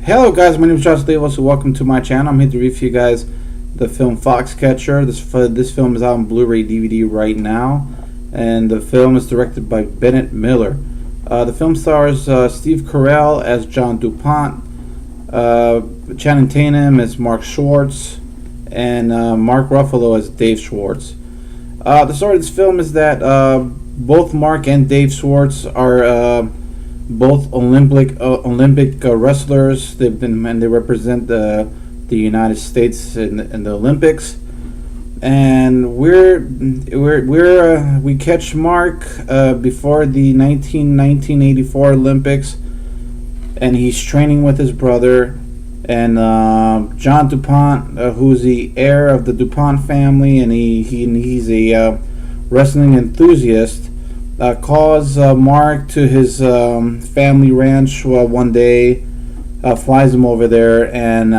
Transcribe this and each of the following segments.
Hello guys, my name is Josh Davis, so welcome to my channel. I'm here to review for you guys the film Foxcatcher. This film is out on Blu-ray DVD right now, and the film is directed by Bennett Miller. The film stars Steve Carell as John DuPont, Channing Tatum as Mark Schwartz, and Mark Ruffalo as Dave Schwartz. The story of this film is that both Mark and Dave Schwartz are both Olympic wrestlers. They represent the United States in the Olympics. And we catch Mark before the 1984 Olympics, and he's training with his brother. And John DuPont, who's the heir of the DuPont family, and he's a wrestling enthusiast, calls Mark to his family ranch one day, flies him over there, and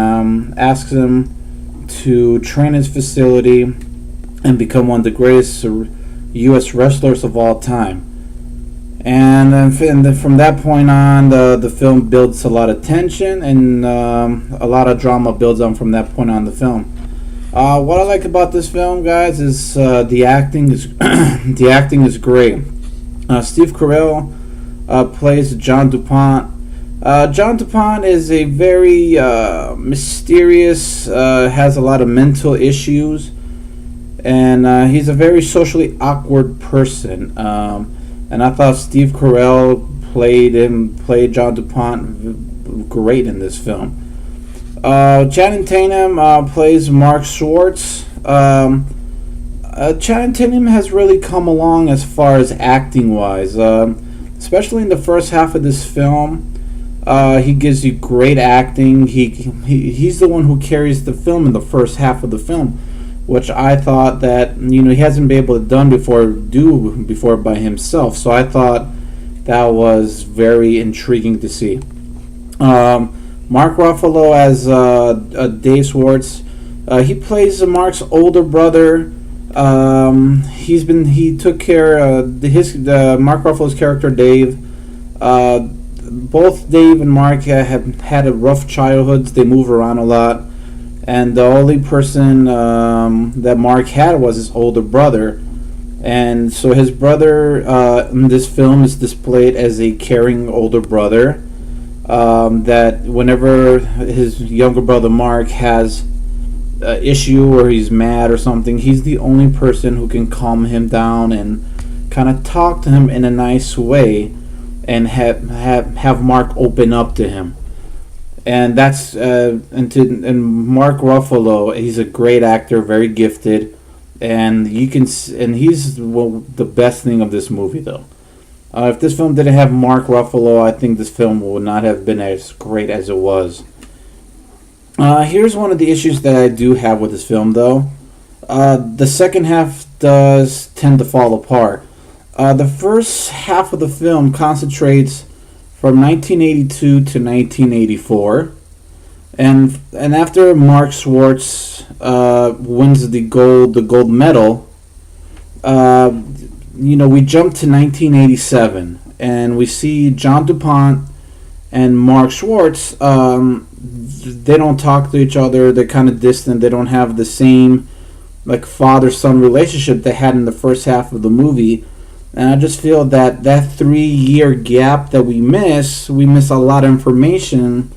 asks him to train his facility and become one of the greatest U.S. wrestlers of all time. And then from that point on, the film builds a lot of tension, and a lot of drama builds on from that point on the film. What I like about this film, guys, is the acting is the acting is great. Steve Carell plays John DuPont. John DuPont is a very mysterious, has a lot of mental issues, and he's a very socially awkward person. And I thought Steve Carell played John DuPont great in this film. Channing Tatum plays Mark Schwartz. Channing Tatum has really come along as far as acting wise, especially in the first half of this film. He gives you great acting. He's the one who carries the film in the first half of the film, which I thought that he hasn't been able to do before by himself. So I thought that was very intriguing to see. Mark Ruffalo as Dave Schwartz. He plays Mark's older brother. He took care of Mark Ruffalo's character Dave. Both Dave and Mark have had a rough childhoods. They move around a lot. And the only person that Mark had was his older brother. And so his brother in this film is displayed as a caring older brother, that whenever his younger brother Mark has an issue or he's mad or something, he's the only person who can calm him down and kind of talk to him in a nice way and have Mark open up to him. And that's and Mark Ruffalo, he's a great actor, very gifted, and he's the best thing of this movie though. If this film didn't have Mark Ruffalo, I think this film would not have been as great as it was. Here's one of the issues that I do have with this film though. The second half does tend to fall apart. The first half of the film concentrates from 1982 to 1984, and after Mark Schwartz wins the gold medal, we jump to 1987, and we see John DuPont and Mark Schwartz. They don't talk to each other. They're kind of distant. They don't have the same father-son relationship they had in the first half of the movie. And I just feel that 3-year gap that we miss a lot of information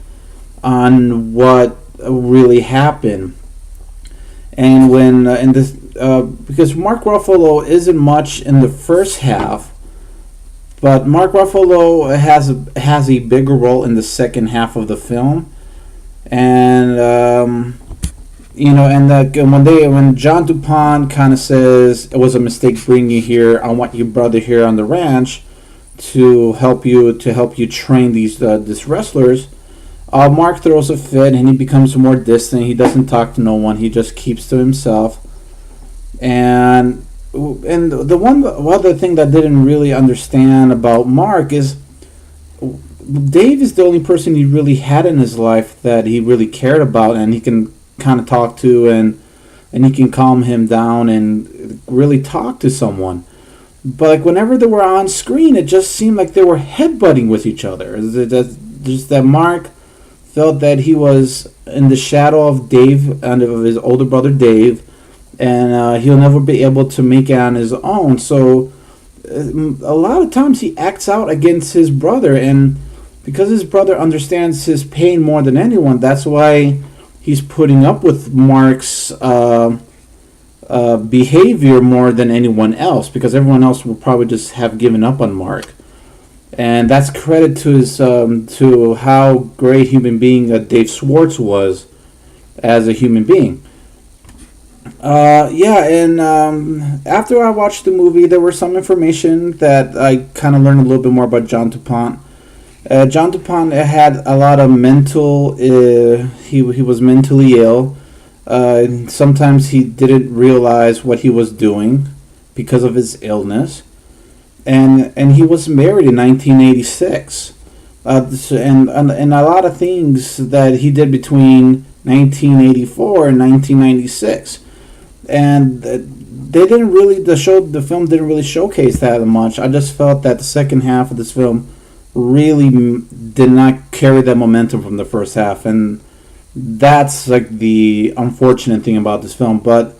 on what really happened. And when in this, because Mark Ruffalo isn't much in the first half, but Mark Ruffalo has a bigger role in the second half of the film. And when John DuPont kind of says it was a mistake bringing you here, I want your brother here on the ranch to help you train these wrestlers. Mark throws a fit and he becomes more distant. He doesn't talk to no one. He just keeps to himself. And the one other thing that I didn't really understand about Mark is Dave is the only person he really had in his life that he really cared about, and he can kind of talk to, and he can calm him down and really talk to someone. But whenever they were on screen, it just seemed like they were headbutting with each other. Just that Mark felt that he was in the shadow of Dave and of his older brother Dave, and he'll never be able to make it on his own. So a lot of times he acts out against his brother, and because his brother understands his pain more than anyone, that's why he's putting up with Mark's behavior more than anyone else, because everyone else will probably just have given up on Mark. And that's credit to his to how great human being Dave Schwartz was as a human being. After I watched the movie, there was some information that I kind of learned a little bit more about John DuPont. John DuPont had a lot of mental. He was mentally ill. Sometimes he didn't realize what he was doing because of his illness, and he was married in 1986. And a lot of things that he did between 1984 and 1996, and they didn't really the film didn't really showcase that much. I just felt that the second half of this film really did not carry that momentum from the first half, and that's like the unfortunate thing about this film. But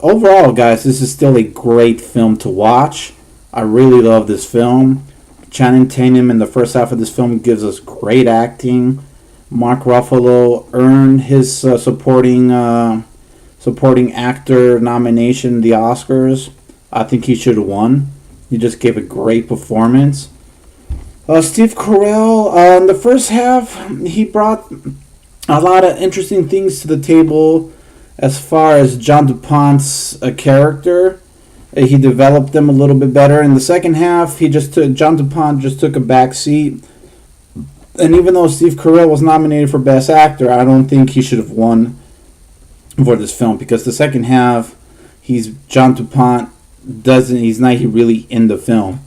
overall, guys, this is still a great film to watch. I really love this film. Channing Tatum in the first half of this film gives us great acting. Mark Ruffalo earned his supporting actor nomination, the Oscars. I think he should have won. He just gave a great performance. Steve Carell, in the first half, he brought a lot of interesting things to the table as far as John DuPont's character. He developed them a little bit better. In the second half, John DuPont just took a back seat. And even though Steve Carell was nominated for Best Actor, I don't think he should have won for this film, because the second half, John DuPont he's not really in the film.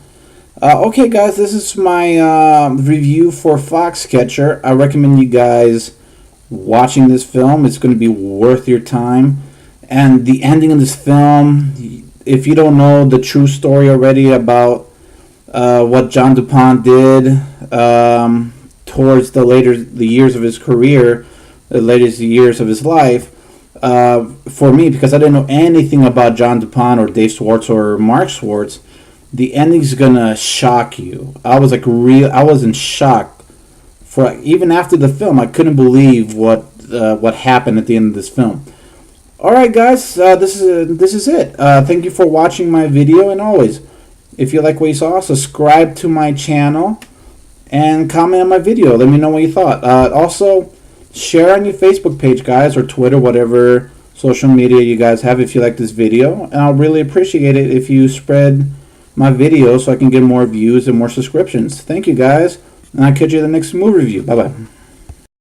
Okay, guys, this is my review for Foxcatcher. I recommend you guys watching this film. It's going to be worth your time. And the ending of this film, if you don't know the true story already about what John DuPont did towards the years of his career, the latest years of his life, for me, because I didn't know anything about John DuPont or Dave Schwartz or Mark Schwartz, the ending's gonna shock you. I was in shock. Even after the film, I couldn't believe what happened at the end of this film. All right, guys, this is it. Thank you for watching my video, and always, if you like what you saw, subscribe to my channel and comment on my video. Let me know what you thought. Also, share on your Facebook page, guys, or Twitter, whatever social media you guys have, if you like this video. And I'll really appreciate it if you spread my video so I can get more views and more subscriptions. Thank you, guys, and I'll catch you in the next movie review. Bye-bye.